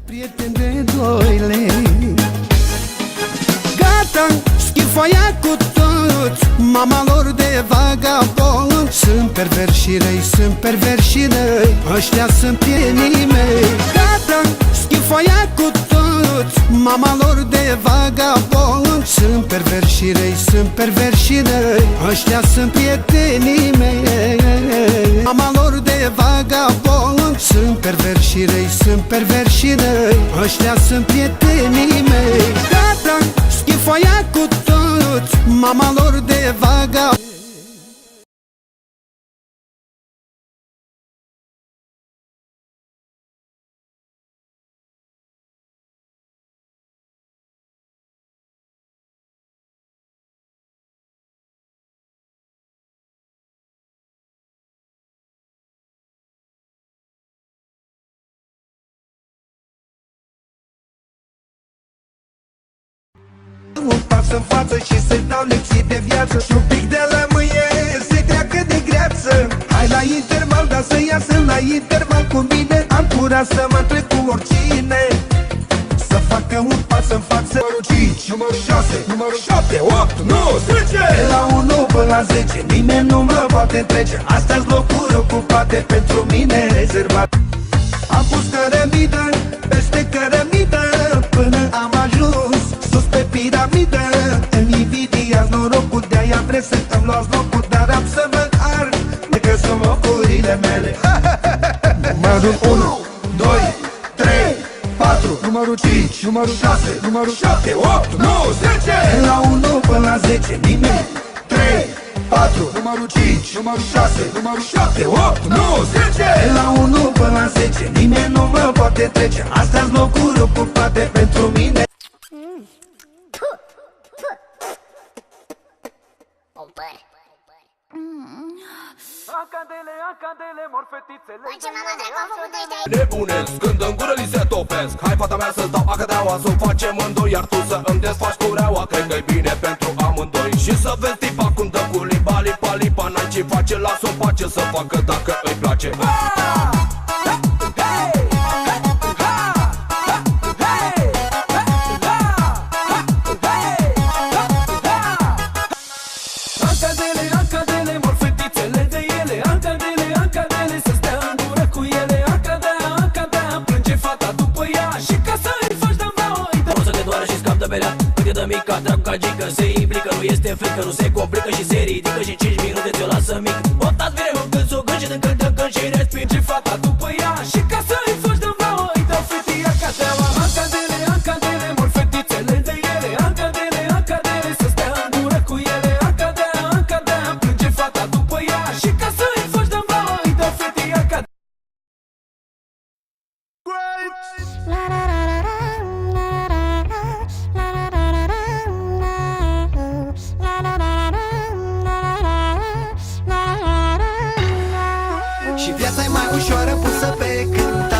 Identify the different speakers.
Speaker 1: Prieten de doile, gata, schimb foaia cu toți. Mama lor de vagabond. Sunt perversi și răi, sunt perversi și răi, ăștia sunt prietenii mei. Gata, schimb foaia cu toți. Mama lor de vagabond. Sunt perversi și răi, sunt perversi și răi, ăștia sunt prietenii mei. Mama lor de vagabond. Sunt perversi și răi, sunt perversi și răi, ăștia sunt prietenii mei. Gata, schimb foaia cu toți. Mama lor de vagabond.
Speaker 2: Un pas în față și să-i dau lecții de viață și un pic de lămâie să-i treacă de greață. Hai la interval, dar să iasă la interval cu mine. Am curaj să mă trec cu oricine, să facă un pas în față. Numărul 5, numărul 6, numărul 7, 8, 9, 10. De la 1 până la 10 nimeni nu mă poate trece. Astea-s locuri ocupate pentru mine rezervate. Am pus cărămidă peste cărămidă până am ajuns sus pe piramidă. Îmi invidiați norocul, de-aia vreți să îmi luați locul, dar am să vă ard, că sunt locurile mele. Numărul 1, 2, 3, 4, numărul 5, numărul 6, numărul 7, 8, 9, 10. De la 1 până la 10 nimeni. 3, 4, numărul 5, numărul 6, numărul 7, 8, 9, 10. De la 1 până la 10 nimeni nu mă poate trece. Astea-s locuri ocupate pentru mine.
Speaker 3: Acadele, acadele, morfetițele.
Speaker 4: Băi, ce mama dracu a făcut ăștia?
Speaker 5: Nebunesc, când în gură li se topesc. Hai fata mea să-ți dau acadeaua, să-mi facem îndoi, iar tu să îmi desfaci cureaua. Cred că-i bine pentru amândoi. Și să vezi tipa cum dă cu lipa, lipa, lipa. N-ai ce face, las-o face să facă dacă îi place.
Speaker 3: Acadele, acadele, morfetițele de ele. Acadele, acadele, să stea în gură cu ele. Acadea, acadea, plânge fata după ea. Și ca să-i faci de-a o
Speaker 6: să te doară și scap de belea. Cât e de mică, dracu ca gică. Se implică, nu este frică, nu se complică și se ridică. Și 5 minute ți-o lasă mic. Botați mereu când s-o gând și de când te gând și respiri.
Speaker 3: plânge fata după ea. Și ca să-i faci de-a îi dau fetii acadeaua. Acadele, acadele, morfetițele de ele. Acadele, acadele, să stea în gură cu ele. Acadea, acadea, plânge fata după ea. Și ca să-i faci de-a îi dau fetii acadeaua.
Speaker 1: Și viața e mai ușoară pusă pe cântar.